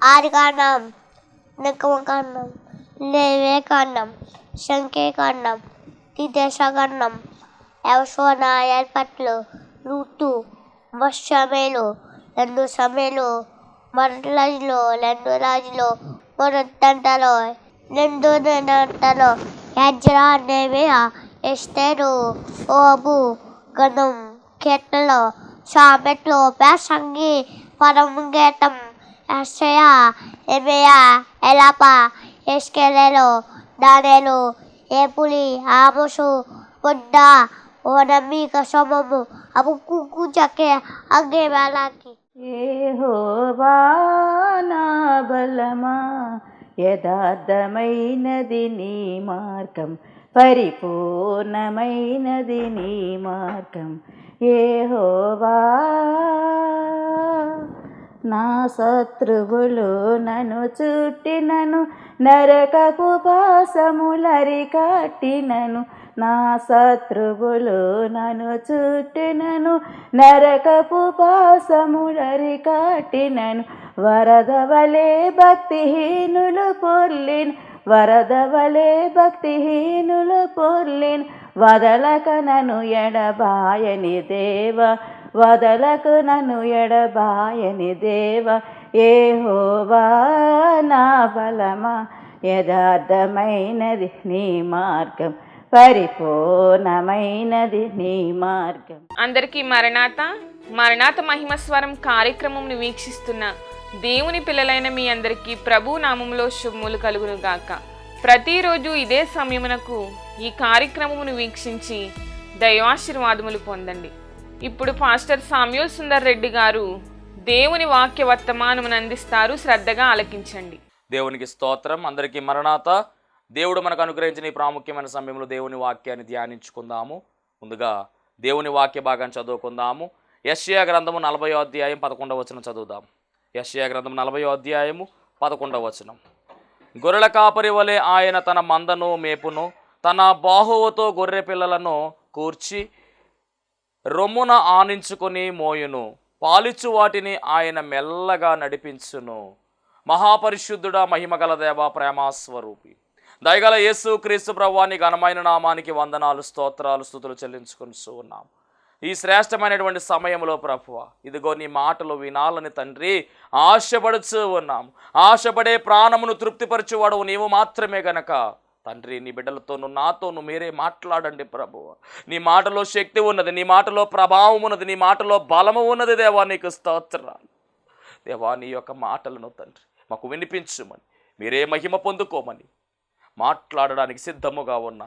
ఆదికాండం, నిర్గమకాండం, లేవియకాండం, సంఖ్యాకాండం, ద్వితీయోపదేశకాండం, యెహోషువ న్యాయాధిపతులు, రూతు, సమూయేలు, 2 సమూయేలు, మొదటి రాజులు, మొదటి దంతాలు, 2 దినవృత్తాలు, ఎజ్రా, నెహెమీయా, ఎస్తేరు, యోబు, గణం, కీర్తనలు, సామెతలు, ప్రసంగి, పరమగీతం, యెషయా, యెరెమీయా, ఎలాప, యెహెజ్కేలు, దానియేలు, ఏబూలి, ఆమోసు, బుద్ద, ఓనమీక, సోమము, హబక్కూకు, జకర్యా, హగ్గై, మలాకి. యెహోవా నా బలమా, యథార్థమైనది నీ మార్గం, పరిపూర్ణమైనది నీ మార్గం. యెహోవా నా శత్రువులు నన్ను చుట్టినను, నరకపు పాశములరికట్టినను. నా శత్రువులు నన్ను చుట్టినను, నరకపు పాశములరికట్టినను. వరద వలె భక్తిహీనులు పొర్లిన్, వరద వలె భక్తిహీనులు పొర్లిన్. వదలక నన్ను ఎడబాయని దేవ, వదలకు నన్ను ఎడబాయని దేవ. యెహోవా నా బలమా, యథార్థమైనది నీ మార్గం, పరిపూర్ణమైనది నీ మార్గం. అందరికీ మరణాత మహిమ స్వరం కార్యక్రమంను వీక్షిస్తున్న దేవుని పిల్లలైన మీ అందరికీ ప్రభు నామములో శుభములు కలుగును గాక. ప్రతిరోజు ఇదే సమయమునకు ఈ కార్యక్రమమును వీక్షించి దైవాశీర్వాదములు పొందండి. ఇప్పుడు పాస్టర్ సామ్యూల్ సుందర్ రెడ్డి గారు దేవుని వాక్య వర్తమానమును అందిస్తారు. శ్రద్ధగా ఆలకించండి. దేవునికి స్తోత్రం. అందరికీ మరణాత. దేవుడు మనకు అనుగ్రహించిన ఈ ప్రాముఖ్యమైన సమయంలో దేవుని వాక్యాన్ని ధ్యానించుకుందాము. ముందుగా దేవుని వాక్య భాగాన్ని చదువుకుందాము. యెషయా గ్రంథము 40వ అధ్యాయం 11వ వచనం చదువుదాం. యెషయా గ్రంథం 40వ అధ్యాయము 11వ వచనం. గొర్రెల కాపరి వలె ఆయన తన మందను మేపును, తన బాహువుతో గొర్రె పిల్లలను కూర్చి రొమ్మున ఆనించుకొని మోయును, పాలిచ్చు వాటిని ఆయన మెల్లగా నడిపించును. మహాపరిశుద్ధుడా, మహిమగల దేవ, ప్రేమాస్వరూపి, దయగల యేసు క్రీస్తు ప్రభువా, నీ ఘనమైన నామానికి వందనాలు, స్తోత్రాలు, స్తుతులు చెల్లించుకుంటూ ఉన్నాం. ఈ శ్రేష్టమైనటువంటి సమయంలో ప్రభువా, ఇదిగో నీ మాటలు వినాలని తండ్రి ఆశపడుచూ ఉన్నాము. ఆశపడే ప్రాణమును తృప్తిపరచువాడు నీవు మాత్రమే గనక తండ్రి, నీ బిడ్డలతోనూ నాతోనూ మీరే మాట్లాడండి ప్రభువా. నీ మాటలో శక్తి ఉన్నది, నీ మాటలో ప్రభావం ఉన్నది, నీ మాటలో బలము ఉన్నది దేవా. నీకు స్తోత్రాలు దేవా. నీ యొక్క మాటలను తండ్రి మాకు వినిపించుమని, మీరే మహిమ పొందుకోమని మాట్లాడడానికి సిద్ధముగా ఉన్న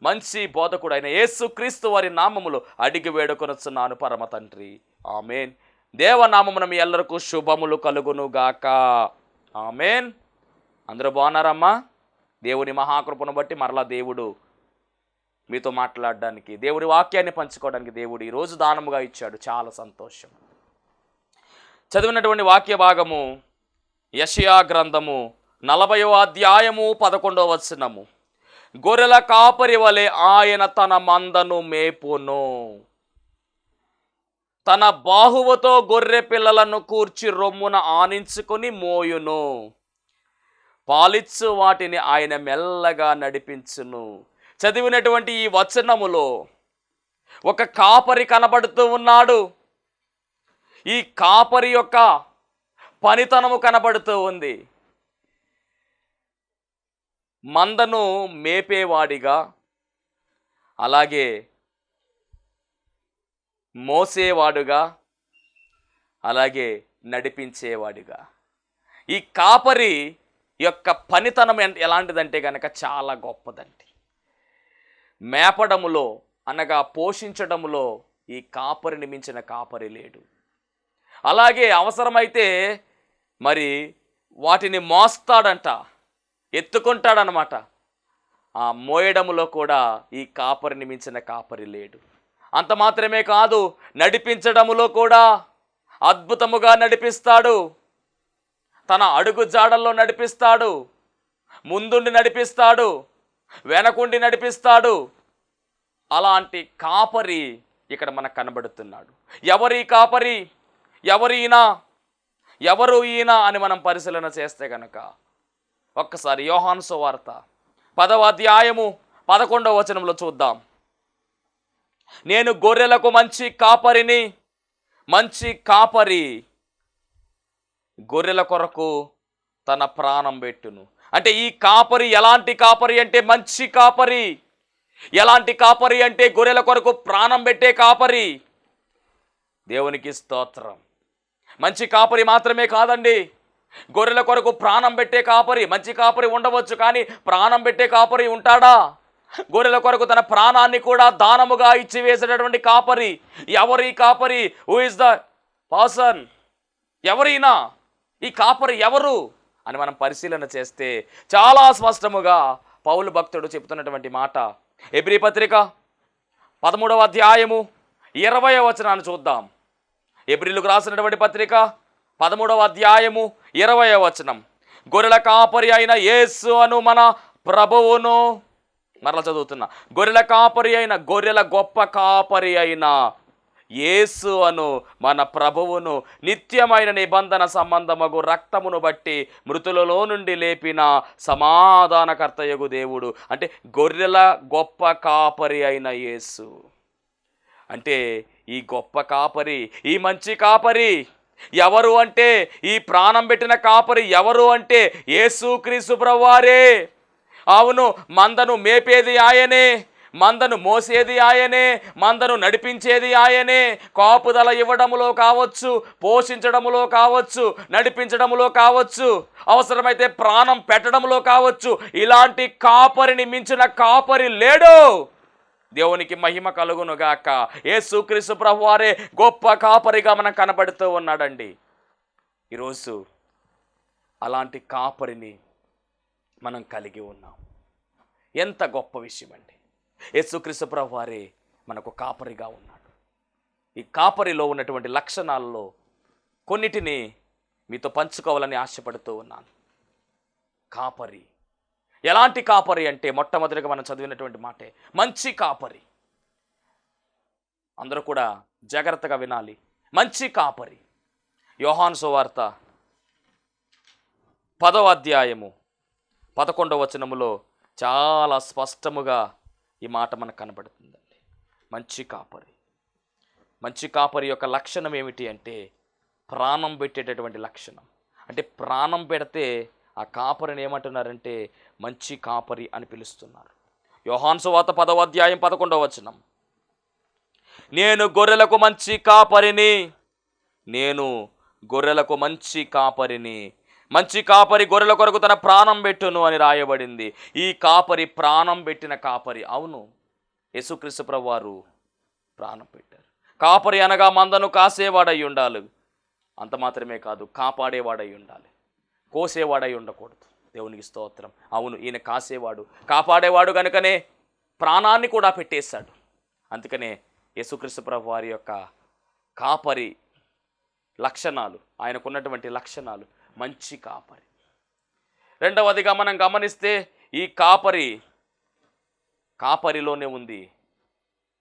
మంచి బోధకుడు అయిన యేసుక్రీస్తు వారి నామములో అడిగి వేడుకొనుచున్నాను పరమ తండ్రి, ఆమెన్. దేవనామమున మీ ఎల్లరికూ శుభములు కలుగును గాక, ఆమెన్. అందరూ బాగున్నారమ్మా? దేవుని మహాకృపను బట్టి మరలా దేవుడు మీతో మాట్లాడడానికి, దేవుడి వాక్యాన్ని పంచుకోవడానికి దేవుడు ఈరోజు దానముగా ఇచ్చాడు. చాలా సంతోషం. చదివినటువంటి వాక్య భాగము యెషయా గ్రంథము 40వ అధ్యాయము 11వ వచనము. గొర్రెల కాపరి వలె ఆయన తన మందను మేపును, తన బాహువుతో గొర్రె పిల్లలను కూర్చి రొమ్మున ఆనించుకొని మోయును, పాలిచ్చు వాటిని ఆయన మెల్లగా నడిపించును. చదివినటువంటి ఈ వచనములో ఒక కాపరి కనబడుతూ ఉన్నాడు. ఈ కాపరి యొక్క పనితనము కనబడుతూ ఉంది. మందను మేపేవాడిగా, అలాగే మోసేవాడుగా, అలాగే నడిపించేవాడిగా. ఈ కాపరి యొక్క పనితనం ఎలాంటిదంటే కనుక చాలా గొప్పదండి. మేపడములో అనగా పోషించడములో ఈ కాపరిని మించిన కాపరి లేడు. అలాగే అవసరమైతే మరి వాటిని మోస్తాడంట, ఎత్తుకుంటాడనమాట. ఆ మోయడములో కూడా ఈ కాపరిని మించిన కాపరి లేడు. అంత మాత్రమే కాదు, నడిపించడములో కూడా అద్భుతముగా నడిపిస్తాడు. తన అడుగు జాడల్లో నడిపిస్తాడు, ముందుండి నడిపిస్తాడు, వెనకుండి నడిపిస్తాడు. అలాంటి కాపరి ఇక్కడ మనకు కనబడుతున్నాడు. ఎవరి కాపరి? ఎవరైనా ఎవరు ఈయన అని మనం పరిశీలన చేస్తే కనుక ఒక్కసారి యోహాను సువార్త 10వ అధ్యాయము 11వ వచనంలో చూద్దాం. నేను గొర్రెలకు మంచి కాపరిని, మంచి కాపరి గొర్రెల కొరకు తన ప్రాణం పెట్టును. అంటే ఈ కాపరి ఎలాంటి కాపరి అంటే మంచి కాపరి. ఎలాంటి కాపరి అంటే గొర్రెల కొరకు ప్రాణం పెట్టే కాపరి. దేవునికి స్తోత్రం. మంచి కాపరి మాత్రమే కాదండి, గొర్రెల కొరకు ప్రాణం పెట్టే కాపరి. మంచి కాపరి ఉండవచ్చు, కానీ ప్రాణం పెట్టే కాపరి ఉంటాడా? గొర్రెల కొరకు తన ప్రాణాన్ని కూడా దానముగా ఇచ్చివేసేటటువంటి కాపరి. ఎవరు ఈ కాపరి? Who is the person? ఎవరైనా ఈ కాపరి ఎవరు అని మనం పరిశీలన చేస్తే చాలా స్పష్టముగా పౌలు భక్తుడు చెబుతున్నటువంటి మాట హెబ్రీ పత్రిక 13వ అధ్యాయము 20వ వచనాన్ని చూద్దాం. హెబ్రీలకు రాసినటువంటి పత్రిక 13వ అధ్యాయము 20వ వచనం. గొర్రెల కాపరి అయిన యేసు అను మన ప్రభువును, మరలా చదువుతున్నా, గొర్రెల కాపరి అయిన, గొర్రెల గొప్ప కాపరి అయిన యేసు అను మన ప్రభువును నిత్యమైన నిబంధన సంబంధమగు రక్తమును బట్టి మృతులలో నుండి లేపిన సమాధానకర్తయగు దేవుడు. అంటే గొర్రెల గొప్ప కాపరి అయిన యేసు. అంటే ఈ గొప్ప కాపరి, ఈ మంచి కాపరి ఎవరు అంటే, ఈ ప్రాణం పెట్టిన కాపరి ఎవరు అంటే యేసుక్రీస్తు ప్రభువారే. అవును, మందను మేపేది ఆయనే, మందను మోసేది ఆయనే, మందను నడిపించేది ఆయనే. కాపుదల ఇవ్వడములో కావచ్చు, పోషించడములో కావచ్చు, నడిపించడములో కావచ్చు, అవసరమైతే ప్రాణం పెట్టడములో కావచ్చు. ఇలాంటి కాపరిని మించిన కాపరి లేడు. దేవునికి మహిమ కలుగునుగాక. యేసుక్రీస్తు ప్రభువారే గొప్ప కాపరిగా మనకు కనబడుతూ ఉన్నాడండి. ఈరోజు అలాంటి కాపరిని మనం కలిగి ఉన్నాం. ఎంత గొప్ప విషయం అండి. యేసుక్రీస్తు ప్రభువారే మనకు కాపరిగా ఉన్నాడు. ఈ కాపరిలో ఉన్నటువంటి లక్షణాల్లో కొన్నిటిని మీతో పంచుకోవాలని ఆశపడుతూ ఉన్నాను. కాపరి ఎలాంటి కాపరి అంటే, మొట్టమొదటిగా మనం చదివినటువంటి మాటే మంచి కాపరి. అందరూ కూడా జాగ్రత్తగా వినాలి. మంచి కాపరి. యోహాను సువార్త 10వ అధ్యాయము 11వ వచనములో చాలా స్పష్టముగా ఈ మాట మనకు కనబడుతుందండి. మంచి కాపరి. మంచి కాపరి యొక్క లక్షణం ఏమిటి అంటే ప్రాణం పెట్టేటటువంటి లక్షణం. అంటే ప్రాణం పెడితే ఆ కాపరిని ఏమంటున్నారంటే మంచి కాపరి అని పిలుస్తున్నారు. యోహాను సువార్త 10వ అధ్యాయం 11వ వచనం. నేను గొర్రెలకు మంచి కాపరిని, నేను గొర్రెలకు మంచి కాపరిని, మంచి కాపరి గొర్రెల కొరకు తన ప్రాణం పెట్టును అని రాయబడింది. ఈ కాపరి ప్రాణం పెట్టిన కాపరి. అవును, యేసుక్రీస్తు ప్రభువారు ప్రాణం పెట్టారు. కాపరి అనగా మందను కాసేవాడై ఉండాలి. అంత మాత్రమే కాదు, కాపాడేవాడై ఉండాలి. కోసేవాడై ఉండకూడదు. దేవునికి స్తోత్రం. అవును, ఈయన కాసేవాడు, కాపాడేవాడు కనుకనే ప్రాణాన్ని కూడా పెట్టేశాడు. అందుకనే యేసుక్రీస్తు ప్రభు వారి యొక్క కాపరి లక్షణాలు, ఆయనకున్నటువంటి లక్షణాలు మంచి కాపరి. రెండవదిగా మనం గమనిస్తే ఈ కాపరిలోనే ఉంది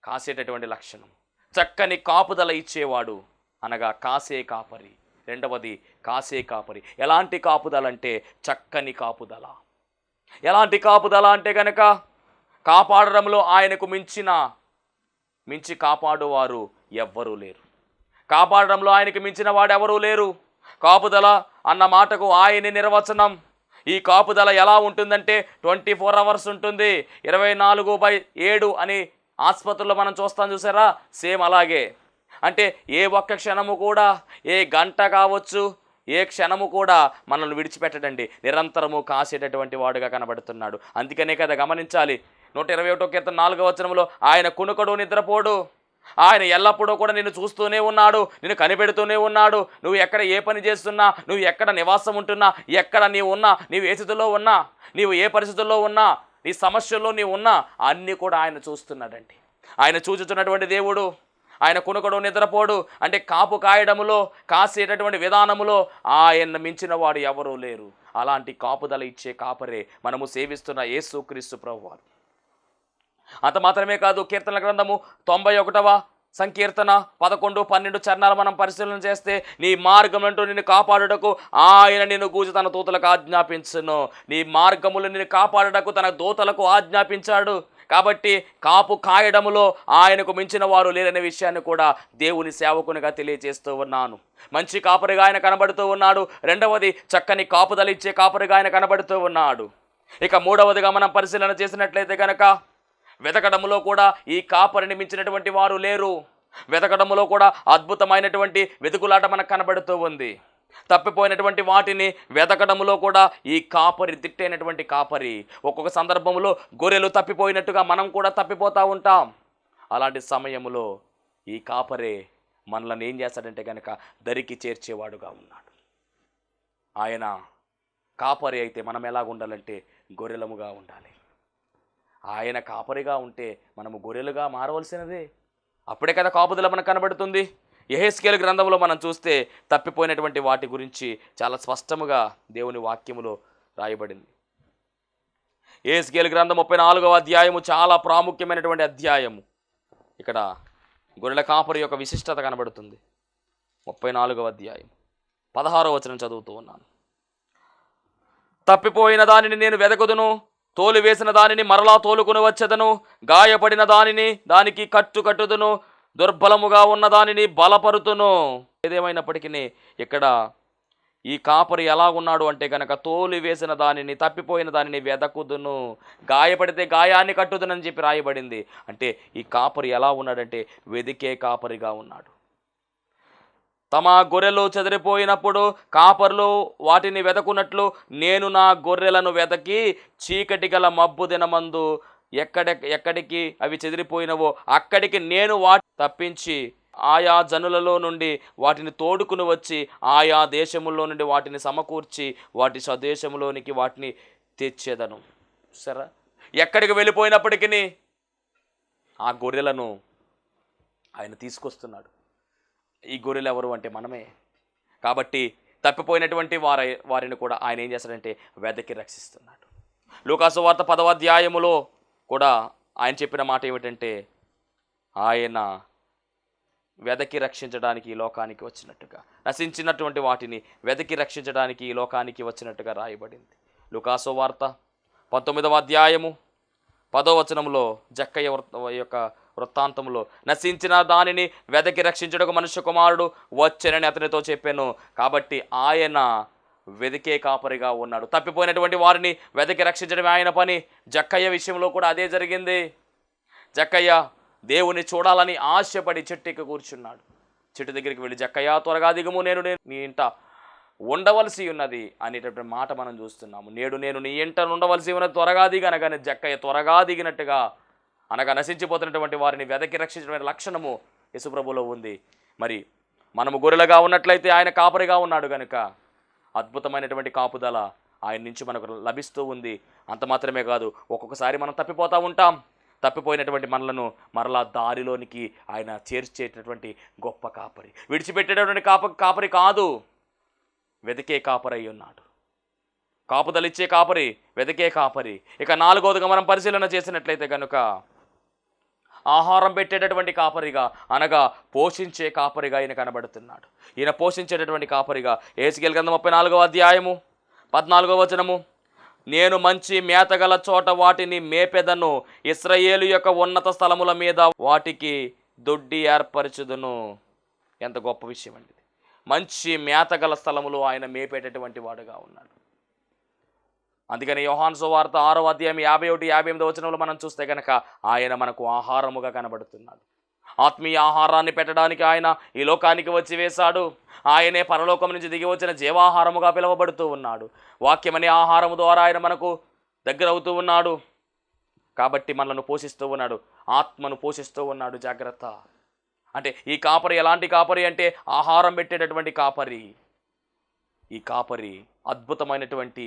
కాసేటటువంటి లక్షణం. చక్కని కాపుదల ఇచ్చేవాడు అనగా కాసే కాపరి. రెండవది కాసే కాపరి. ఎలాంటి కాపుదల అంటే చక్కని కాపుదల. ఎలాంటి కాపుదల అంటే కనుక కాపాడడంలో ఆయనకు మించి కాపాడువారు ఎవ్వరూ లేరు. కాపాడడంలో ఆయనకు మించిన వాడు ఎవరూ లేరు. కాపుదల అన్న మాటకు ఆయనే నిర్వచనం. ఈ కాపుదల ఎలా ఉంటుందంటే 24 hours ఉంటుంది. 24/7 అని ఆసుపత్రుల్లో మనం చూసారా? సేమ్ అలాగే. అంటే ఏ ఒక్క క్షణము కూడా, ఏ గంట కావచ్చు, ఏ క్షణము కూడా మనల్ని విడిచిపెట్టడండి. నిరంతరము కాసేటటువంటి వాడుగా కనబడుతున్నాడు. అందుకనే కదా గమనించాలి 121వ కీర్తన 4వ వచనంలో ఆయన కునుకడు నిద్రపోడు, ఆయన ఎల్లప్పుడూ కూడా నిన్ను చూస్తూనే ఉన్నాడు, నిన్ను కనిపెడుతూనే ఉన్నాడు. నువ్వు ఎక్కడ ఏ పని చేస్తున్నా, నువ్వు ఎక్కడ నివాసం ఉంటున్నా, ఎక్కడ నీవు ఉన్నా, నీవు ఏ స్థితిలో ఉన్నా, నీవు ఏ పరిస్థితుల్లో ఉన్నా, నీ సమస్యల్లో నీవు ఉన్నా, అన్నీ కూడా ఆయన చూస్తున్నాడండి. ఆయన చూచుతున్నటువంటి దేవుడు. ఆయన కునుకడు నిద్రపోడు అంటే కాపు కాయడములో, కాసేటటువంటి విధానములో ఆయన మించిన వాడు ఎవరూ లేరు. అలాంటి కాపుదల ఇచ్చే కాపరే మనము సేవిస్తున్న యేసుక్రీస్తు ప్రభువారు. అంత మాత్రమే కాదు, కీర్తనల గ్రంథము 91వ సంకీర్తన 11, 12 చరణాలు మనం పరిశీలన చేస్తే నీ మార్గములంటూ నిన్ను కాపాడుటకు ఆయన నిన్ను గూర్చి తన దూతలకు ఆజ్ఞాపించును. నీ మార్గములు నిన్ను కాపాడుటకు తన దూతలకు ఆజ్ఞాపించాడు. కాబట్టి కాపు కాయడములో ఆయనకు మించిన వారు లేరనే విషయాన్ని కూడా దేవుని సేవకునిగా తెలియజేస్తూ ఉన్నాను. మంచి కాపరిగా ఆయన కనబడుతూ ఉన్నాడు. రెండవది చక్కని కాపుదలిచ్చే కాపరిగా ఆయన కనబడుతూ ఉన్నాడు. ఇక మూడవదిగా మనం పరిశీలన చేసినట్లయితే కనుక వెతకడములో కూడా ఈ కాపరిని మించినటువంటి వారు లేరు. వెతకడములో కూడా అద్భుతమైనటువంటి వెతుకులాట మనకు కనబడుతూ ఉంది. తప్పిపోయినటువంటి వాటిని వెతకడములో కూడా ఈ కాపరి దిట్టైనటువంటి కాపరి. ఒక్కొక్క సందర్భంలో గొర్రెలు తప్పిపోయినట్టుగా మనం కూడా తప్పిపోతూ ఉంటాం. అలాంటి సమయంలో ఈ కాపరే మనల్ని ఏం చేస్తాడంటే కనుక దరికి చేర్చేవాడుగా ఉన్నాడు. ఆయన కాపరి అయితే మనం ఎలాగ ఉండాలంటే గొర్రెలముగా ఉండాలి. ఆయన కాపరిగా ఉంటే మనము గొర్రెలుగా మారవలసినదే. అప్పుడే కదా కాపుదల మనకు కనబడుతుంది. యెహెజ్కేలు గ్రంథంలో మనం చూస్తే తప్పిపోయినటువంటి వాటి గురించి చాలా స్పష్టముగా దేవుని వాక్యములో రాయబడింది. యెహెజ్కేలు గ్రంథం 34వ అధ్యాయము చాలా ప్రాముఖ్యమైనటువంటి అధ్యాయము. ఇక్కడ గొర్రెల కాపరి యొక్క విశిష్టత కనబడుతుంది. 34వ అధ్యాయం 16వ వచనం చదువుతూ ఉన్నాను. తప్పిపోయిన దానిని నేను వెదకుదును, తోలివేసిన దానిని మరలా తోలుకుని వచ్చేదను, గాయపడిన దానిని దానికి కట్టుదును, దుర్బలముగా ఉన్న దానిని బలపరుతును. ఏదేమైనప్పటికీ ఇక్కడ ఈ కాపరి ఎలా ఉన్నాడు అంటే కనుక తోలివేసిన దానిని, తప్పిపోయిన దానిని వెదకుదును, గాయపడితే గాయాన్ని కట్టుదునని చెప్పి రాయబడింది. అంటే ఈ కాపరి ఎలా ఉన్నాడంటే వెదికే కాపరిగా ఉన్నాడు. తమ గొర్రెలు చెదిరిపోయినప్పుడు కాపరులు వాటిని వెదకున్నట్లు నేను నా గొర్రెలను వెదకి చీకటి గల మబ్బు దినమందు ఎక్కడికి అవి చెదిరిపోయినవో అక్కడికి నేను వాటి తప్పించి ఆయా జనులలో నుండి వాటిని తోడుకుని వచ్చి ఆయా దేశముల్లో నుండి వాటిని సమకూర్చి వాటి స్వదేశంలోనికి వాటిని తెచ్చేదను. సరే, ఎక్కడికి వెళ్ళిపోయినప్పటికీ ఆ గొర్రెలను ఆయన తీసుకొస్తున్నాడు. ఈ గొర్రెలు ఎవరు అంటే మనమే. కాబట్టి తప్పిపోయినటువంటి వారిని కూడా ఆయన ఏం చేస్తాడంటే వెదకి రక్షిస్తున్నాడు. లూకాసు వార్త 10వ అధ్యాయములో కూడా ఆయన చెప్పిన మాట ఏమిటంటే ఆయన వెదకి రక్షించడానికి ఈ లోకానికి వచ్చినట్టుగా, నశించినటువంటి వాటిని వెదకి రక్షించడానికి ఈ లోకానికి వచ్చినట్టుగా రాయబడింది. లూకాసు వార్త 19వ అధ్యాయము 10వ వచనంలో జక్కయ్య యొక్క వృత్తాంతంలో నశించిన దానిని వెదకి రక్షించుటకు మనుష్య కుమారుడు వచ్చెనని అతనితో చెప్పాను. కాబట్టి ఆయన వెదికే కాపరిగా ఉన్నాడు. తప్పిపోయినటువంటి వారిని వెదకి రక్షించడమే ఆయన పని. జక్కయ్య విషయంలో కూడా అదే జరిగింది. జక్కయ్య దేవుని చూడాలని ఆశపడి చెట్టుకి కూర్చున్నాడు. చెట్టు దగ్గరికి వెళ్ళి జక్కయ్య త్వరగా దిగుము, నేను నీ ఇంట ఉండవలసి ఉన్నది అనేటటువంటి మాట మనం చూస్తున్నాము. నేడు నేను నీ ఇంట ఉండవలసి ఉన్నది, త్వరగా దిగి అనగానే జక్కయ్య త్వరగా దిగినట్టుగా అనగా నశించిపోతున్నటువంటి వారిని వెదకి రక్షించడం లక్షణము యేసుప్రభులో ఉంది. మరి మనము గొర్రెలుగా ఉన్నట్లయితే ఆయన కాపరిగా ఉన్నాడు కనుక అద్భుతమైనటువంటి కాపుదల ఆయన నుంచి మనకు లభిస్తూ ఉంది. అంత మాత్రమే కాదు, ఒక్కొక్కసారి మనం తప్పిపోతూ ఉంటాం. తప్పిపోయినటువంటి మనలను మరలా దారిలోనికి ఆయన చేర్చేటటువంటి గొప్ప కాపరి, విడిచిపెట్టేటటువంటి కాపరి కాదు, వెతికే కాపరి అయి ఉన్నాడు. కాపుదలిచ్చే కాపరి, వెతికే కాపరి. ఇక 4వదిగా మనం పరిశీలన చేసినట్లయితే కనుక ఆహారం పెట్టేటటువంటి కాపరిగా అనగా పోషించే కాపరిగా ఈయన కనబడుతున్నాడు. ఈయన పోషించేటటువంటి కాపరిగా యెహెజ్కేలు గ్రంథం 34వ అధ్యాయము 14వ వచనము, నేను మంచి మేతగల చోట వాటిని మేపెదను, ఇశ్రాయేలు యొక్క ఉన్నత స్థలముల మీద వాటికి దొడ్డి ఏర్పరచుదును. ఎంత గొప్ప విషయం అండి. మంచి మేతగల స్థలములో ఆయన మేపేటటువంటి వాడుగా ఉన్నాడు. అందుకని యోహాను సువార్త 6వ అధ్యాయం 51, 58 వచనంలో మనం చూస్తే కనుక ఆయన మనకు ఆహారముగా కనబడుతున్నాడు. ఆత్మీయ ఆహారాన్ని పెట్టడానికి ఆయన ఈ లోకానికి వచ్చి వేశాడు. ఆయనే పరలోకం నుంచి దిగి వచ్చిన జీవాహారముగా పిలువబడుతూ ఉన్నాడు. వాక్యమనే ఆహారము ద్వారా ఆయన మనకు దగ్గర అవుతూ ఉన్నాడు. కాబట్టి మనల్ని పోషిస్తూ ఉన్నాడు, ఆత్మను పోషిస్తూ ఉన్నాడు. జాగ్రత్త. అంటే ఈ కాపరి ఎలాంటి కాపరి అంటే ఆహారం పెట్టేటటువంటి కాపరి. ఈ కాపరి అద్భుతమైనటువంటి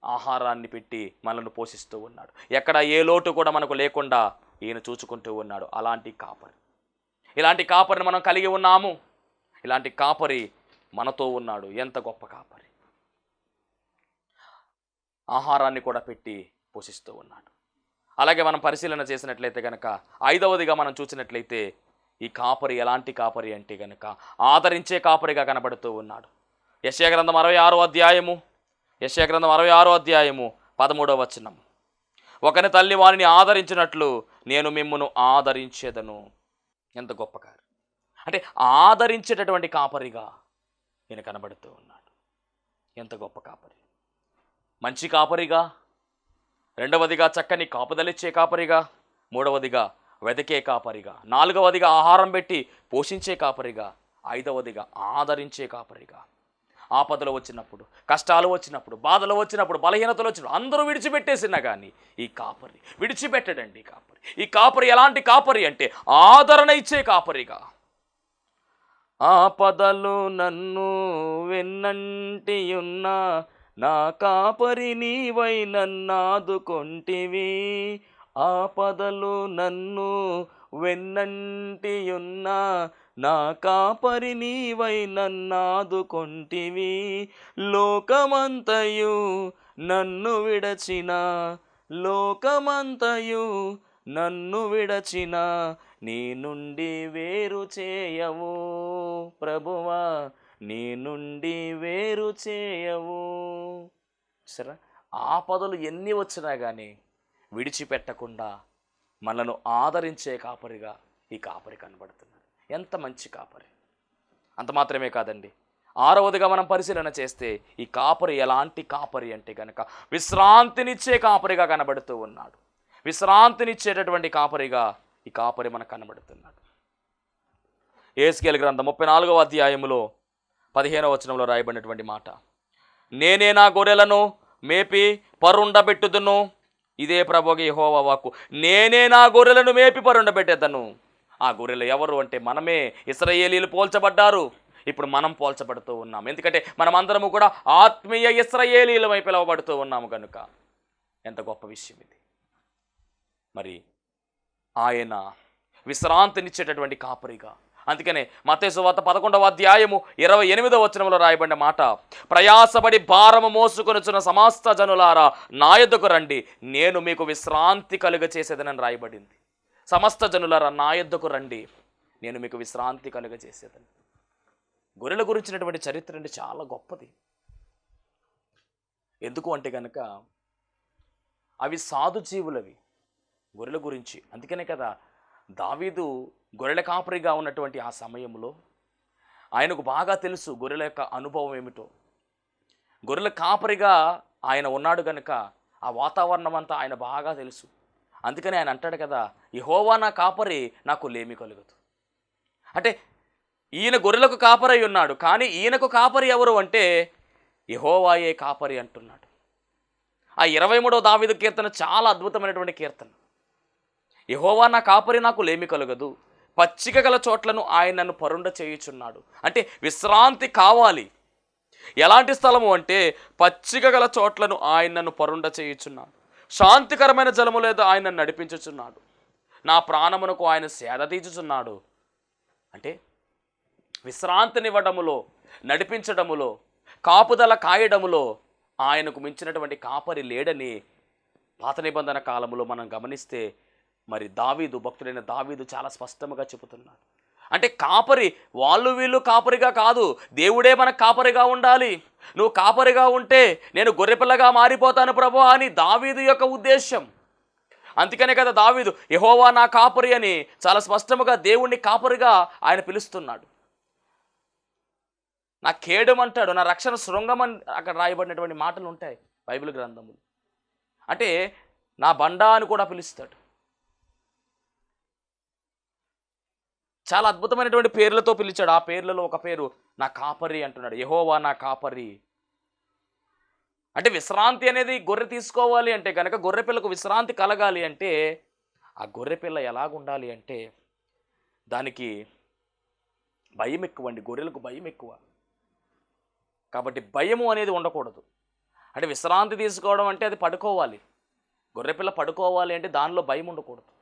ఆహారాన్ని పెట్టి మనల్ని పోషిస్తూ ఉన్నాడు. ఎక్కడ ఏ లోటు కూడా మనకు లేకుండా ఈయన చూచుకుంటూ ఉన్నాడు. అలాంటి కాపరి, ఇలాంటి కాపరిని మనం కలిగి ఉన్నాము. ఇలాంటి కాపరి మనతో ఉన్నాడు. ఎంత గొప్ప కాపరి! ఆహారాన్ని కూడా పెట్టి పోషిస్తూ ఉన్నాడు. అలాగే మనం పరిశీలన చేసినట్లయితే కనుక 5వదిగా మనం చూసినట్లయితే ఈ కాపరి ఎలాంటి కాపరి అంటే కనుక ఆదరించే కాపరిగా కనబడుతూ ఉన్నాడు. యెషయా గ్రంథం 66వ అధ్యాయము, యెషయా గ్రంథం 66వ అధ్యాయము 13వ వచనం. ఒకని తల్లి వారిని ఆదరించినట్లు నేను మిమ్మును ఆదరించేదను. ఎంత గొప్ప కారు అంటే ఆదరించేటటువంటి కాపరిగా ఈయన కనబడుతూ ఉన్నాడు. ఎంత గొప్ప కాపరి, మంచి కాపరిగా, రెండవదిగా చక్కని కాపుదలిచ్చే కాపరిగా, మూడవదిగా వెదకే కాపరిగా, నాలుగవదిగా ఆహారం పెట్టి పోషించే కాపరిగా, ఐదవదిగా ఆదరించే కాపరిగా. ఆపదలు వచ్చినప్పుడు, కష్టాలు వచ్చినప్పుడు, బాధలు వచ్చినప్పుడు, బలహీనతలు వచ్చినప్పుడు అందరూ విడిచిపెట్టేసినా కానీ ఈ కాపరి విడిచిపెట్టడండి. ఈ కాపరి ఎలాంటి కాపరి అంటే ఆదరణ ఇచ్చే కాపరిగా. ఆపదలు నన్ను వెన్నంటియున్నా నా కాపరి నీవై నన్నాదుకొంటివి. ఆపదలు నన్ను వెన్నంటియున్నా నా కాపరి నీవై నన్నాదుకొంటివి. లోకమంతయు నన్ను విడచిన, లోకమంతయు నన్ను విడచిన నీ నుండి వేరు చేయవు ప్రభువా, నీ నుండి వేరు చేయవు. సరే, ఆపదలు ఎన్ని వచ్చినా కానీ విడిచిపెట్టకుండా మనను ఆదరించే కాపరిగా ఈ కాపరి కనబడుతున్నాడు. ఎంత మంచి కాపరి! అంత మాత్రమే కాదండి, ఆరవదిగా మనం పరిశీలన చేస్తే ఈ కాపరి ఎలాంటి కాపరి అంటే కనుక విశ్రాంతినిచ్చే కాపరిగా కనబడుతూ ఉన్నాడు. విశ్రాంతినిచ్చేటటువంటి కాపరిగా ఈ కాపరి మనకు కనబడుతున్నాడు. యెహెజ్కేలు గ్రంథం 34వ అధ్యాయములో 15వ వచనంలో రాయబడినటువంటి మాట, నేనే నా గొర్రెలను మేపి పరుండబెట్టుదును. ఇదే ప్రభువుకి యెహోవా వాక్కు. నేనే నా గొర్రెలను మేపి పరుండబెట్టేదను. ఆ గొర్రెలు ఎవరు అంటే మనమే. ఇశ్రాయేలీయులు పోల్చబడ్డారు, ఇప్పుడు మనం పోల్చబడుతూ ఉన్నాం. ఎందుకంటే మనమందరము కూడా ఆత్మీయ ఇశ్రాయేలీయులమై పిలువబడుతూ ఉన్నాము కనుక. ఎంత గొప్ప విషయం ఇది! మరి ఆయన విశ్రాంతినిచ్చేటటువంటి కాపరిగా. అందుకనే మత్తయి సువార్త 11వ అధ్యాయము 28వ వచనంలో రాయబడిన మాట, ప్రయాసపడి భారము మోసుకొనుచున్న సమస్త జనులారా నా యొద్దకు రండి, నేను మీకు విశ్రాంతి కలుగ చేసేదనని రాయబడింది. సమస్త జనులారా నా యొద్దకు రండి, నేను మీకు విశ్రాంతి కలుగ చేసేదని. గొర్రెల గురించినటువంటి చరిత్ర అంటే చాలా గొప్పది. ఎందుకు అంటే కనుక అవి సాధు జీవులవి, గొర్రెల గురించి. అందుకనే కదా దావీదు గొర్రెల కాపరిగా ఉన్నటువంటి ఆ సమయంలో ఆయనకు బాగా తెలుసు గొర్రెల యొక్క అనుభవం ఏమిటో. గొర్రెల కాపరిగా ఆయన ఉన్నాడు కనుక ఆ వాతావరణం అంతా ఆయన బాగా తెలుసు. అందుకని ఆయన అంటాడు కదా, యెహోవా నా కాపరి, నాకు లేమి కలుగదు. అంటే ఈయన గొర్రెలకు కాపరి ఉన్నాడు, కానీ ఈయనకు కాపరి ఎవరు అంటే యెహోవాయే కాపరి అంటున్నాడు. ఆ 23వ దావీదు కీర్తన చాలా అద్భుతమైనటువంటి కీర్తన. యెహోవా నా కాపరి, నాకు లేమి కలుగదు. పచ్చిక గల చోట్లను ఆయన నన్ను పరుండ చేయుచున్నాడు. అంటే విశ్రాంతి కావాలి. ఎలాంటి స్థలము అంటే పచ్చిక గల చోట్లను ఆయన నన్ను పరుండ చేయుచున్నాడు. శాంతికరమైన జలము లేదు ఆయన నన్ను నడిపించుచున్నాడు. నా ప్రాణమునకు ఆయన సేద తీర్చుచున్నాడు. అంటే విశ్రాంతినివ్వడములో, నడిపించడములో, కాపుదల కాయడములో ఆయనకు మించినటువంటి కాపరి లేడని పాత నిబంధన కాలంలో మనం గమనిస్తే మరి దావీదు, భక్తుడైన దావీదు చాలా స్పష్టంగా చెబుతున్నాడు. అంటే కాపరి వాళ్ళు వీళ్ళు కాపరిగా కాదు, దేవుడే మనకు కాపరిగా ఉండాలి. నువ్వు కాపరిగా ఉంటే నేను గొర్రెపిల్లగా మారిపోతాను ప్రభు అని దావీదు యొక్క ఉద్దేశం. అందుకనే కదా దావీదు యెహోవా నా కాపరి అని చాలా స్పష్టంగా దేవుణ్ణి కాపరిగా ఆయన పిలుస్తున్నాడు. నా కేడం అంటాడు, నా రక్షణ శృంగం అని అక్కడ రాయబడినటువంటి మాటలు ఉంటాయి బైబిల్ గ్రంథములు. అంటే నా బండ అని కూడా పిలుస్తాడు. చాలా అద్భుతమైనటువంటి పేర్లతో పిలిచాడు. ఆ పేర్లలో ఒక పేరు నా కాపరి అంటున్నాడు, యెహోవా నా కాపరి. అంటే విశ్రాంతి అనేది గొర్రె తీసుకోవాలి అంటే కనుక, గొర్రె పిల్లకు విశ్రాంతి కలగాలి అంటే ఆ గొర్రె పిల్ల ఎలాగుండాలి అంటే దానికి భయం ఎక్కువ అండి. గొర్రెలకు భయం ఎక్కువ, కాబట్టి భయము అనేది ఉండకూడదు. అంటే విశ్రాంతి తీసుకోవడం అంటే అది పడుకోవాలి. గొర్రెపిల్ల పడుకోవాలి అంటే దానిలో భయం ఉండకూడదు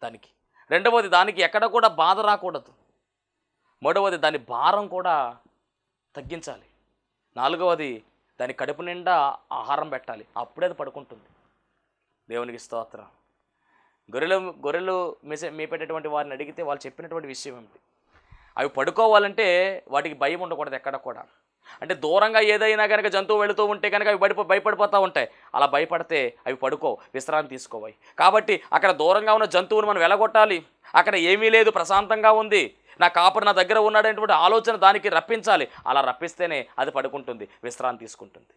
దానికి. రెండవది, దానికి ఎక్కడ కూడా బాధ రాకూడదు. మూడవది, దాని భారం కూడా తగ్గించాలి. నాలుగవది, దాని కడుపు నిండా ఆహారం పెట్టాలి, అప్పుడే అది పడుకుంటుంది. దేవునికి స్తోత్రం. గొర్రెలు మేపేటటువంటి వారిని అడిగితే వాళ్ళు చెప్పినటువంటి విషయం ఏమిటి? అవి పడుకోవాలంటే వాటికి భయం ఉండకూడదు ఎక్కడ కూడా. అంటే దూరంగా ఏదైనా కనుక జంతువు వెళుతూ ఉంటే కనుక అవి భయపడిపోతూ ఉంటాయి. అలా భయపడితే అవి పడుకోవు, విశ్రాంతి తీసుకోవాలి. కాబట్టి అక్కడ దూరంగా ఉన్న జంతువుని మనం వెలగొట్టాలి. అక్కడ ఏమీ లేదు, ప్రశాంతంగా ఉంది, నా కాపరి నా దగ్గర ఉన్నాడనేటువంటి ఆలోచన దానికి రప్పించాలి. అలా రప్పిస్తేనే అది పడుకుంటుంది, విశ్రాంతి తీసుకుంటుంది.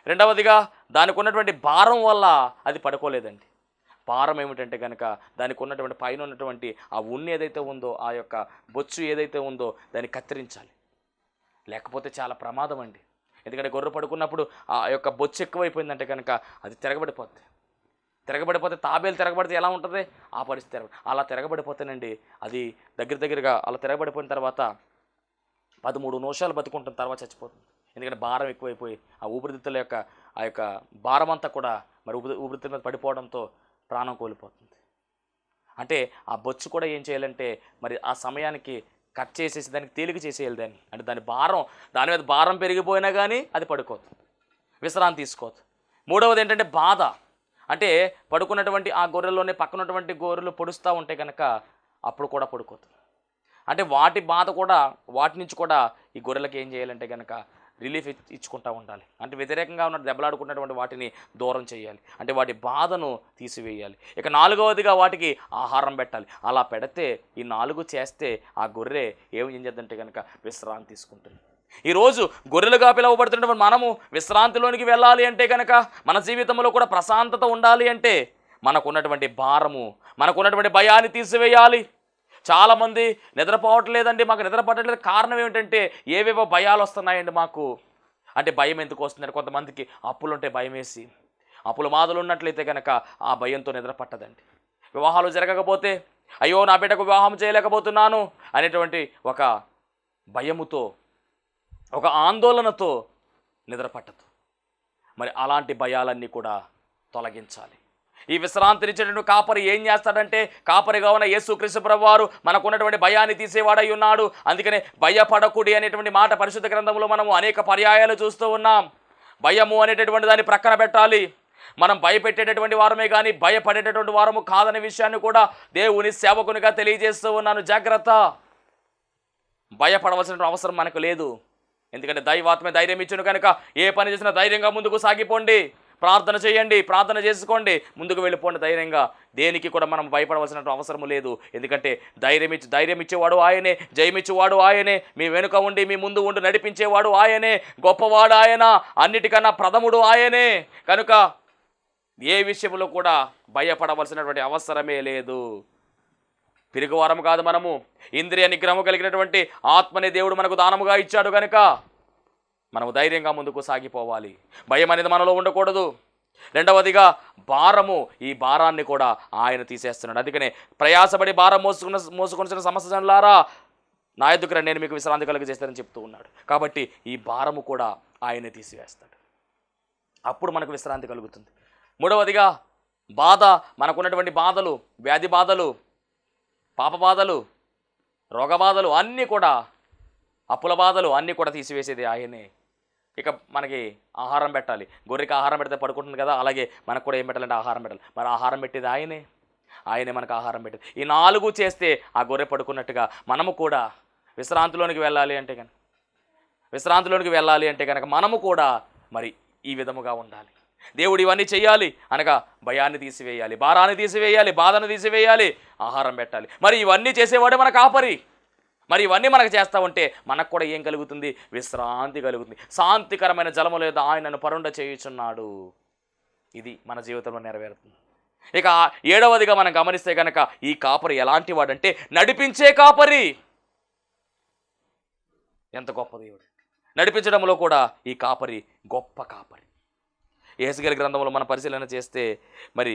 రెండవదిగా దానికి ఉన్నటువంటి భారం వల్ల అది పడుకోలేదండి. భారం ఏమిటంటే కనుక దానికి ఉన్నటువంటి పైన ఉన్నటువంటి ఆ ఉన్ని ఏదైతే ఉందో, ఆ యొక్క బొచ్చు ఏదైతే ఉందో దాన్ని కత్తిరించాలి. లేకపోతే చాలా ప్రమాదం అండి. ఎందుకంటే గొర్రె పడుకున్నప్పుడు ఆ యొక్క బొచ్చు ఎక్కువైపోయిందంటే కనుక అది తిరగబడిపోతే తాబేలు తిరగబడితే ఎలా ఉంటుంది ఆ పరిస్థితి. అలా తిరగబడిపోతేనండి అది దగ్గరగా అలా తిరగబడిపోయిన తర్వాత 13 నిమిషాలు బతుకుంటుంది, తర్వాత చచ్చిపోతుంది. ఎందుకంటే భారం ఎక్కువైపోయి ఆ ఊపిరితిత్తుల యొక్క ఆ యొక్క భారం అంతా కూడా మరి ఊపిరితిత్తుల మీద పడిపోవడంతో ప్రాణం కోల్పోతుంది. అంటే ఆ బొచ్చు కూడా ఏం చేయాలంటే మరి ఆ సమయానికి కట్ చేసేసి దానికి తేలిక చేసేయాలి దాన్ని. అంటే దాని మీద భారం పెరిగిపోయినా కానీ అది పడుకోదు, విశ్రాంతి తీసుకోదు. మూడవది ఏంటంటే బాధ. అంటే పడుకున్నటువంటి ఆ గొర్రెల్లోనే పక్కనటువంటి గొర్రెలు పొడుస్తూ ఉంటే కనుక అప్పుడు కూడా పడుకోదు. అంటే వాటి బాధ కూడా, వాటి నుంచి కూడా ఈ గొర్రెలకి ఏం చేయాలంటే కనుక రిలీఫ్ ఇచ్చుకుంటూ ఉండాలి. అంటే వ్యతిరేకంగా ఉన్న దెబ్బలాడుకున్నటువంటి వాటిని దూరం చేయాలి, అంటే వాటి బాధను తీసివేయాలి. ఇక నాలుగవదిగా వాటికి ఆహారం పెట్టాలి. అలా పెడితే ఈ 4 చేస్తే ఆ గొర్రె ఏం చేద్దంటే కనుక విశ్రాంతి తీసుకుంటుంది. ఈరోజు గొర్రెలుగా పిలువబడుతున్నటువంటి మనము విశ్రాంతిలోనికి వెళ్ళాలి అంటే కనుక, మన జీవితంలో కూడా ప్రశాంతత ఉండాలి అంటే మనకున్నటువంటి భారము, మనకున్నటువంటి భయాన్ని తీసివేయాలి. చాలామంది నిద్రపోవట్లేదండి, మాకు నిద్ర పట్టట్లేదు. కారణం ఏమిటంటే ఏవేవో భయాలు వస్తున్నాయండి మాకు. అంటే భయం ఎందుకు వస్తుందంటే కొంతమందికి అప్పులు ఉంటే భయం వేసి, అప్పుల బాధలు ఉన్నట్లయితే కనుక ఆ భయంతో నిద్ర పట్టదండి. వివాహాలు జరగకపోతే అయ్యో నా బిడ్డకు వివాహం చేయలేకపోతున్నాను అనేటువంటి ఒక భయముతో, ఒక ఆందోళనతో నిద్ర పట్టదు. మరి అలాంటి భయాలన్నీ కూడా తొలగించాలి. ఈ విశ్రాంతినిచ్చేటువంటి కాపరి ఏం చేస్తాడంటే, కాపరిగా ఉన్న యేసుక్రీస్తు ప్రభువారు మనకున్నటువంటి భయాన్ని తీసేవాడై ఉన్నాడు. అందుకనే భయపడకుడి అనేటువంటి మాట పరిశుద్ధ గ్రంథంలో మనము అనేక పర్యాయాలు చూస్తూ ఉన్నాం. భయము అనేటటువంటి దాన్ని ప్రక్కన పెట్టాలి. మనం భయపెట్టేటటువంటి వారమే కానీ భయపడేటటువంటి వారము కాదనే విషయాన్ని కూడా దేవుని సేవకునిగా తెలియజేస్తూ ఉన్నాను. జాగ్రత్త, భయపడవలసిన అవసరం మనకు లేదు. ఎందుకంటే దైవాత్మే ధైర్యం ఇచ్చును కనుక ఏ పని చేసినా ధైర్యంగా ముందుకు సాగిపోండి, ప్రార్థన చేయండి, ప్రార్థన చేసుకోండి, ముందుకు వెళ్ళిపోండి ధైర్యంగా. దేనికి కూడా మనం భయపడవలసిన అవసరం లేదు. ఎందుకంటే ధైర్యం ఇచ్చేవాడు ఆయనే, జయమిచ్చేవాడు ఆయనే, మీ వెనుక ఉండి మీ ముందు ఉండి నడిపించేవాడు ఆయనే, గొప్పవాడు ఆయన, అన్నిటికన్నా ప్రథముడు ఆయనే. కనుక ఏ విషయంలో కూడా భయపడవలసినటువంటి అవసరమే లేదు. పిరుగువారం కాదు మనము, ఇంద్రియ నిగ్రహం కలిగినటువంటి ఆత్మని దేవుడు మనకు దానముగా ఇచ్చాడు కనుక మనము ధైర్యంగా ముందుకు సాగిపోవాలి. భయం అనేది మనలో ఉండకూడదు. రెండవదిగా భారము, ఈ భారాన్ని కూడా ఆయన తీసేస్తున్నాడు. అందుకనే ప్రయాసపడి భారం మోసుకొనిసిన సమస్యలారా నా ఎదుగుర నేను మీకు విశ్రాంతి కలుగజేస్తానని చెప్తూ ఉన్నాడు. కాబట్టి ఈ భారము కూడా ఆయనే తీసివేస్తాడు, అప్పుడు మనకు విశ్రాంతి కలుగుతుంది. మూడవదిగా బాధ, మనకున్నటువంటి బాధలు, వ్యాధి బాధలు, పాప బాధలు, రోగ బాధలు అన్నీ కూడా, అప్పుల బాధలు అన్నీ కూడా తీసివేసేది ఆయనే. ఇక మనకి ఆహారం పెట్టాలి. గొర్రెకి ఆహారం పెడితే పడుకుంటుంది కదా, అలాగే మనకు కూడా ఏం పెట్టాలంటే ఆహారం పెట్టాలి. మరి ఆహారం పెట్టేది ఆయనే మనకు ఆహారం పెట్టేది. ఈ 4 చేస్తే ఆ గొర్రె పడుకున్నట్టుగా మనము కూడా విశ్రాంతిలోనికి వెళ్ళాలి అంటే కనుక మనము కూడా మరి ఈ విధముగా ఉండాలి. దేవుడు ఇవన్నీ చేయాలి అనగా భయాన్ని తీసివేయాలి, భారాన్ని తీసివేయాలి, బాధను తీసివేయాలి, ఆహారం పెట్టాలి. మరి ఇవన్నీ చేసేవాడే మన కాపరి. మరి ఇవన్నీ మనకు చేస్తూ ఉంటే మనకు కూడా ఏం కలుగుతుంది? విశ్రాంతి కలుగుతుంది. శాంతికరమైన జలము లేదా ఆయనను పరుండ చేయుచున్నాడు. ఇది మన జీవితంలో నెరవేరుతుంది. ఇక 7వదిగా మనం గమనిస్తే కనుక ఈ కాపరి ఎలాంటి వాడంటే నడిపించే కాపరి. ఎంత గొప్ప దేవుడు! నడిపించడంలో కూడా ఈ కాపరి గొప్ప కాపరి. యెహెజ్కేలు గ్రంథంలో మనం పరిశీలన చేస్తే మరి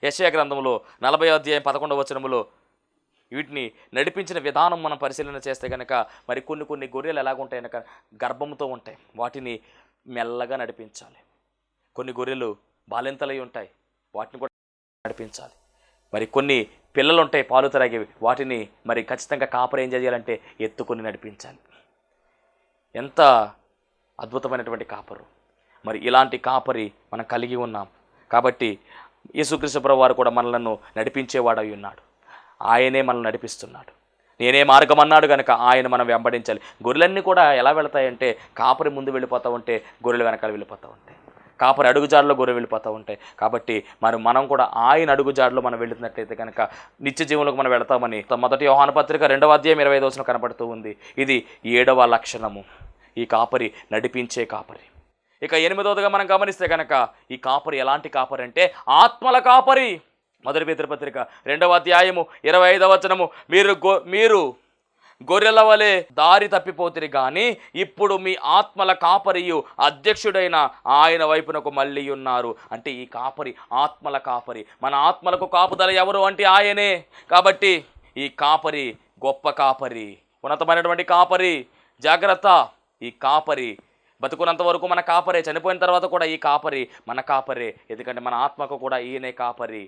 యెషయా గ్రంథంలో 40వ అధ్యాయం 11వ వచనములో వీటిని నడిపించిన విధానం మనం పరిశీలన చేస్తే కనుక మరి కొన్ని గొర్రెలు ఎలాగుంటాయి కనుక గర్భంతో ఉంటాయి, వాటిని మెల్లగా నడిపించాలి. కొన్ని గొర్రెలు బాలింతలై ఉంటాయి, వాటిని కూడా నడిపించాలి. మరి కొన్ని పిల్లలు ఉంటాయి పాలు తాగేవి, వాటిని మరి ఖచ్చితంగా కాపరి ఏం చేయాలంటే ఎత్తుకొని నడిపించాలి. ఎంత అద్భుతమైనటువంటి కాపరు! మరి ఇలాంటి కాపరి మనం కలిగి ఉన్నాం. కాబట్టి యేసుక్రీస్తు ప్రభువు వారు కూడా మనలను నడిపించేవాడై ఉన్నాడు. ఆయనే మనల్ని నడిపిస్తున్నాడు. నేనే మార్గం అన్నాడు కనుక ఆయన మనం వెంబడించాలి. గొర్రెలన్నీ కూడా ఎలా వెళతాయంటే కాపరి ముందు వెళ్ళిపోతూ ఉంటే గొర్రెలు వెనకాల వెళ్ళిపోతూ ఉంటాయి, కాపరి అడుగుజాడలో గొర్రె వెళ్ళిపోతూ ఉంటాయి. కాబట్టి మనం కూడా ఆయన అడుగుజాడలో మనం వెళుతున్నట్లయితే కనుక నిత్య జీవంలోకి మనం వెళతామని మొదటి యోహాను పత్రిక 2వ అధ్యాయం 25వ వచనం కనపడుతూ ఉంది. ఇది 7వ లక్షణము, ఈ కాపరి నడిపించే కాపరి. ఇక 8వదిగా మనం గమనిస్తే కనుక ఈ కాపరి ఎలాంటి కాపరి అంటే ఆత్మల కాపరి. మొదటి పేతురు పత్రిక 2వ అధ్యాయము 25వ వచనము, మీరు గొర్రెల వలె దారి తప్పిపోతిరి కానీ ఇప్పుడు మీ ఆత్మల కాపరియు అధ్యక్షుడైన ఆయన వైపునకు మళ్ళీ ఉన్నారు. అంటే ఈ కాపరి ఆత్మల కాపరి. మన ఆత్మలకు కాపుదల ఎవరు అంటే ఆయనే. కాబట్టి ఈ కాపరి గొప్ప కాపరి, ఉన్నతమైనటువంటి కాపరి. జాగ్రత్త, ఈ కాపరి బతుకున్నంత వరకు మన కాపరే, చనిపోయిన తర్వాత కూడా ఈ కాపరి మన కాపరే. ఎందుకంటే మన ఆత్మకు కూడా ఈయనే కాపరి.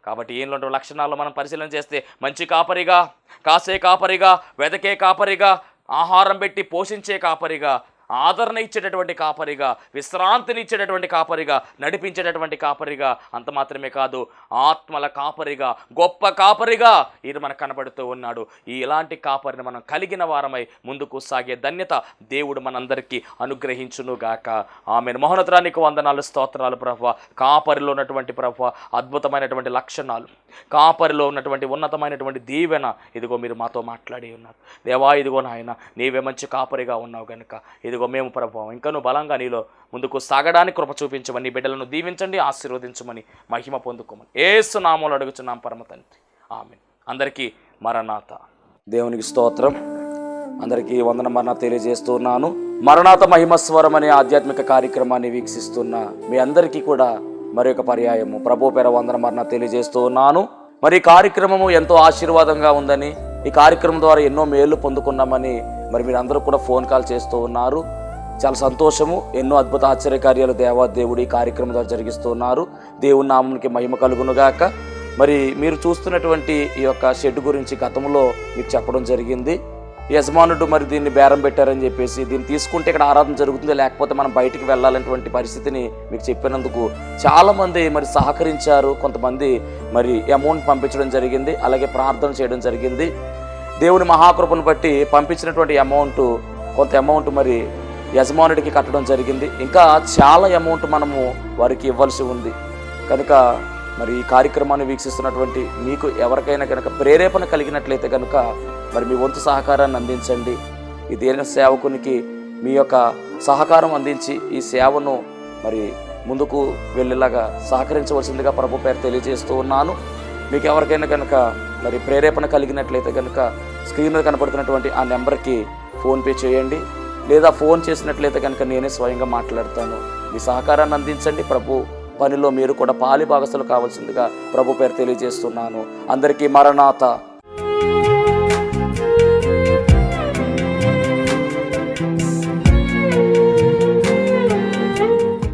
కాబట్టి ఈయనలో లక్షణాలు మనం పరిశీలన చేస్తే మంచి కాపరిగా, కాసే కాపరిగా, వెదకే కాపరిగా, ఆహారం పెట్టి పోషించే కాపరిగా, ఆదరణ ఇచ్చేటటువంటి కాపరిగా, విశ్రాంతిని ఇచ్చేటటువంటి కాపరిగా, నడిపించేటటువంటి కాపరిగా, అంత మాత్రమే కాదు ఆత్మల కాపరిగా, గొప్ప కాపరిగా ఈయన మనకు కనబడుతూ ఉన్నాడు. ఇలాంటి కాపరిని మనం కలిగిన వారమై ముందుకు సాగే ధన్యత దేవుడు మనందరికీ అనుగ్రహించునుగాక. ఆమెను. మహోన్నతానికి వందనాలు, స్తోత్రాలు ప్రభువా. కాపరిలో ఉన్నటువంటి ప్రభువా అద్భుతమైనటువంటి లక్షణాలు, కాపరిలో ఉన్నటువంటి ఉన్నతమైనటువంటి దీవెన ఇదిగో మీరు మాతో మాట్లాడి ఉన్నారు దేవా. ఇదిగో నాయన, నీవే మంచి కాపరిగా ఉన్నావు కనుక ఇదిగో మేము ప్రభువా ఇంకనూ బలంగా నీలో ముందుకు సాగడానికి కృప చూపించమని, నీ బిడ్డలను దీవించండి, ఆశీర్వదించమని, మహిమ పొందుకోమని యేసు నామములో అడుగుచున్నాం పరమ తండ్రి, ఆమేన్. అందరికీ మరణాత. దేవునికి స్తోత్రం. అందరికీ వందన మరణాత తెలియజేస్తున్నాను. మరణాత మహిమస్వరం అనే ఆధ్యాత్మిక కార్యక్రమాన్ని వీక్షిస్తున్న మీ అందరికీ కూడా మరొక పర్యాయము ప్రభు పేర వందన మరణాత తెలియజేస్తూ ఉన్నాను. మరి ఈ కార్యక్రమము ఎంతో ఆశీర్వాదంగా ఉందని, ఈ కార్యక్రమం ద్వారా ఎన్నో మేలు పొందుకున్నామని మరి మీరు అందరూ కూడా ఫోన్ కాల్ చేస్తూ ఉన్నారు. చాలా సంతోషము. ఎన్నో అద్భుత ఆశ్చర్యకార్యాలు దేవాదేవుడు ఈ కార్యక్రమం ద్వారా జరిగిస్తూ ఉన్నారు. దేవుని నామమునికి మహిమ కలుగునుగాక. మరి మీరు చూస్తున్నటువంటి ఈ యొక్క షెడ్ గురించి గతంలో మీకు చెప్పడం జరిగింది. యజమానుడు మరి దీన్ని బేరం పెట్టారని చెప్పేసి, దీన్ని తీసుకుంటే ఇక్కడ ఆరాధన జరుగుతుంది, లేకపోతే మనం బయటికి వెళ్ళాలనేటువంటి పరిస్థితిని మీకు చెప్పినందుకు చాలామంది మరి సహకరించారు. కొంతమంది మరి అమౌంట్ పంపించడం జరిగింది, అలాగే ప్రార్థన చేయడం జరిగింది. దేవుని మహాకృపను బట్టి పంపించినటువంటి కొంత అమౌంట్ మరి యజమానుడికి కట్టడం జరిగింది. ఇంకా చాలా అమౌంట్ మనము వారికి ఇవ్వాల్సి ఉంది కనుక మరి ఈ కార్యక్రమాన్ని వీక్షిస్తున్నటువంటి మీకు ఎవరికైనా కనుక ప్రేరేపణ కలిగినట్లయితే కనుక మరి మీ వంతు సహకారాన్ని అందించండి. ఈ దేన సేవకునికి మీ యొక్క సహకారం అందించి ఈ సేవను మరి ముందుకు వెళ్ళేలాగా సహకరించవలసిందిగా ప్రభు పేరు తెలియజేస్తూ ఉన్నాను. మీకు ఎవరికైనా కనుక మరి ప్రేరేపణ కలిగినట్లయితే కనుక స్క్రీన్ మీద కనపడుతున్నటువంటి ఆ నెంబర్కి ఫోన్పే చేయండి, లేదా ఫోన్ చేసినట్లయితే కనుక నేనే స్వయంగా మాట్లాడతాను. మీ సహకారాన్ని అందించండి. ప్రభు పనిలో మీరు కూడా పాలి భాగస్తులు కావాల్సిందిగా ప్రభు పేరు తెలియజేస్తున్నాను. అందరికీ మరణాత.